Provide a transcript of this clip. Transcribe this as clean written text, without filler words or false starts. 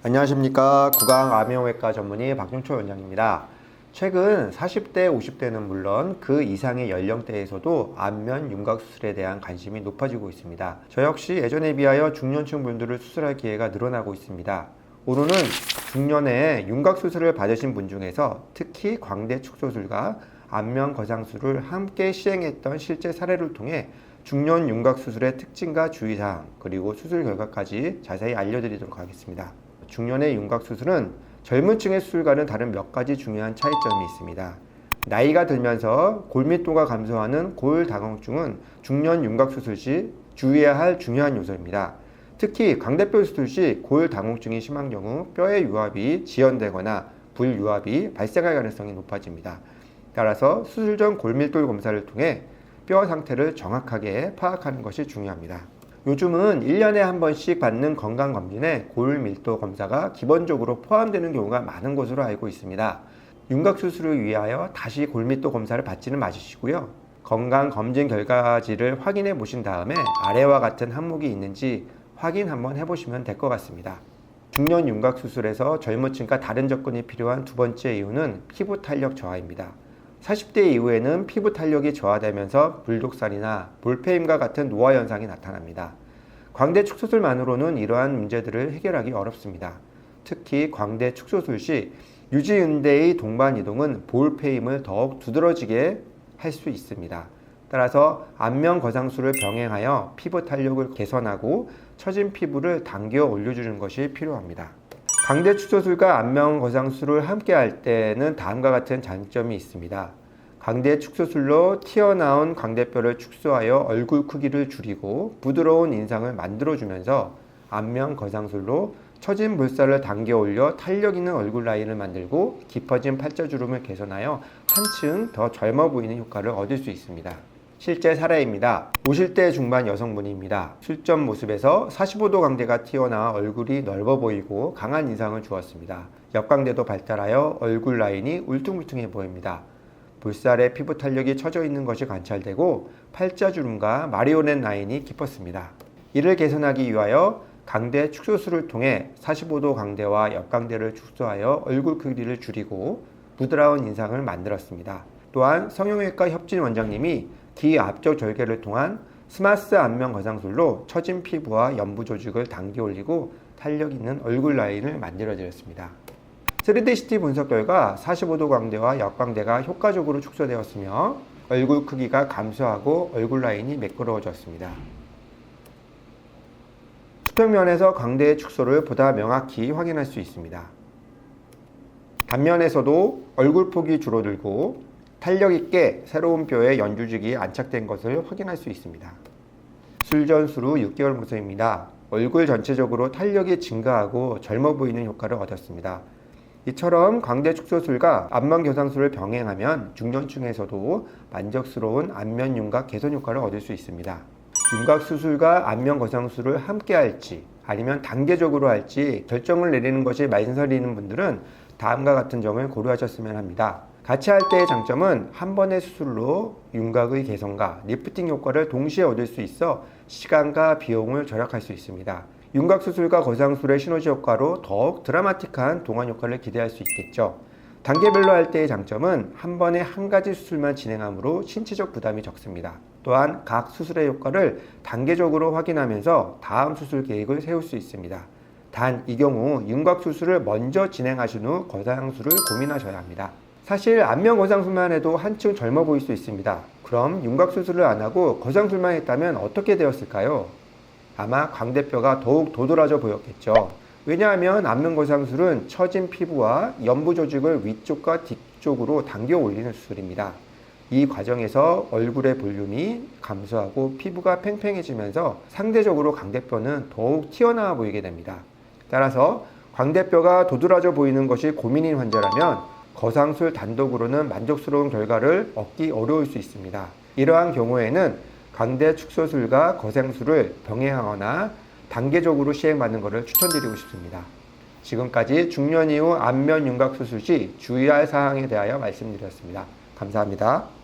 안녕하십니까. 구강암용외과 전문의 박종초 원장입니다. 최근 40대, 50대는 물론 그 이상의 연령대에서도 안면 윤곽 수술에 대한 관심이 높아지고 있습니다. 저 역시 예전에 비하여 중년층 분들을 수술할 기회가 늘어나고 있습니다. 오늘은 중년에 윤곽 수술을 받으신 분 중에서 특히 광대 축소술과 안면 거상술을 함께 시행했던 실제 사례를 통해 중년 윤곽 수술의 특징과 주의사항 그리고 수술 결과까지 자세히 알려드리도록 하겠습니다. 중년의 윤곽 수술은 젊은 층의 수술과는 다른 몇 가지 중요한 차이점이 있습니다. 나이가 들면서 골밀도가 감소하는 골다공증은 중년 윤곽 수술 시 주의해야 할 중요한 요소입니다. 특히 광대뼈 수술 시 골다공증이 심한 경우 뼈의 유압이 지연되거나 불유압이 발생할 가능성이 높아집니다. 따라서 수술 전 골밀도 검사를 통해 뼈 상태를 정확하게 파악하는 것이 중요합니다. 요즘은 1년에 한 번씩 받는 건강검진에 골밀도 검사가 기본적으로 포함되는 경우가 많은 것으로 알고 있습니다. 윤곽 수술을 위하여 다시 골밀도 검사를 받지는 마시고요. 건강검진 결과지를 확인해 보신 다음에 아래와 같은 항목이 있는지 확인 한번 해보시면 될 것 같습니다. 중년 윤곽 수술에서 젊은 층과 다른 접근이 필요한 두 번째 이유는 피부 탄력 저하입니다. 40대 이후에는 피부 탄력이 저하되면서 불독살이나 볼페임과 같은 노화 현상이 나타납니다. 광대 축소술만으로는 이러한 문제들을 해결하기 어렵습니다. 특히 광대 축소술 시 유지은대의 동반 이동은 볼페임을 더욱 두드러지게 할 수 있습니다. 따라서 안면 거상술을 병행하여 피부 탄력을 개선하고 처진 피부를 당겨 올려주는 것이 필요합니다. 광대 축소술과 안면 거상술을 함께 할 때는 다음과 같은 장점이 있습니다. 광대 축소술로 튀어나온 광대뼈를 축소하여 얼굴 크기를 줄이고 부드러운 인상을 만들어주면서 안면 거상술로 처진 볼살을 당겨 올려 탄력 있는 얼굴 라인을 만들고 깊어진 팔자주름을 개선하여 한층 더 젊어 보이는 효과를 얻을 수 있습니다. 실제 사례입니다. 50대 중반 여성분입니다. 출전 모습에서 45도 광대가 튀어나와 얼굴이 넓어 보이고 강한 인상을 주었습니다. 옆광대도 발달하여 얼굴 라인이 울퉁불퉁해 보입니다. 볼살에 피부 탄력이 처져 있는 것이 관찰되고 팔자주름과 마리오넷 라인이 깊었습니다. 이를 개선하기 위하여 광대 축소술을 통해 45도 광대와 옆광대를 축소하여 얼굴 크기를 줄이고 부드러운 인상을 만들었습니다. 또한 성형외과 협진 원장님이 귀 앞쪽 절개를 통한 스마스 안면 거상술로 처진 피부와 연부 조직을 당겨 올리고 탄력 있는 얼굴 라인을 만들어 드렸습니다. 3D CT 분석 결과 45도 광대와 옆광대가 효과적으로 축소되었으며 얼굴 크기가 감소하고 얼굴 라인이 매끄러워졌습니다. 수평면에서 광대의 축소를 보다 명확히 확인할 수 있습니다. 단면에서도 얼굴 폭이 줄어들고 탄력 있게 새로운 뼈에 연주직이 안착된 것을 확인할 수 있습니다. 수술 후 6개월 모습입니다. 얼굴 전체적으로 탄력이 증가하고 젊어 보이는 효과를 얻었습니다. 이처럼 광대 축소술과 안면 거상술을 병행하면 중년층에서도 만족스러운 안면 윤곽 개선 효과를 얻을 수 있습니다. 윤곽 수술과 안면 거상술을 함께 할지 아니면 단계적으로 할지 결정을 내리는 것이 망설이는 분들은 다음과 같은 점을 고려하셨으면 합니다. 같이 할 때의 장점은 한 번의 수술로 윤곽의 개선과 리프팅 효과를 동시에 얻을 수 있어 시간과 비용을 절약할 수 있습니다. 윤곽 수술과 거상술의 시너지 효과로 더욱 드라마틱한 동안 효과를 기대할 수 있겠죠. 단계별로 할 때의 장점은 한 번에 한 가지 수술만 진행하므로 신체적 부담이 적습니다. 또한 각 수술의 효과를 단계적으로 확인하면서 다음 수술 계획을 세울 수 있습니다. 단 이 경우 윤곽 수술을 먼저 진행하신 후 거상술을 고민하셔야 합니다. 사실 안면 거상술만 해도 한층 젊어 보일 수 있습니다. 그럼 윤곽 수술을 안 하고 거상술만 했다면 어떻게 되었을까요? 아마 광대뼈가 더욱 도드라져 보였겠죠. 왜냐하면 안면 거상술은 처진 피부와 연부 조직을 위쪽과 뒤쪽으로 당겨 올리는 수술입니다. 이 과정에서 얼굴의 볼륨이 감소하고 피부가 팽팽해지면서 상대적으로 광대뼈는 더욱 튀어나와 보이게 됩니다. 따라서 광대뼈가 도드라져 보이는 것이 고민인 환자라면 거상술 단독으로는 만족스러운 결과를 얻기 어려울 수 있습니다. 이러한 경우에는 광대 축소술과 거상술을 병행하거나 단계적으로 시행받는 것을 추천드리고 싶습니다. 지금까지 중년 이후 안면 윤곽 수술 시 주의할 사항에 대하여 말씀드렸습니다. 감사합니다.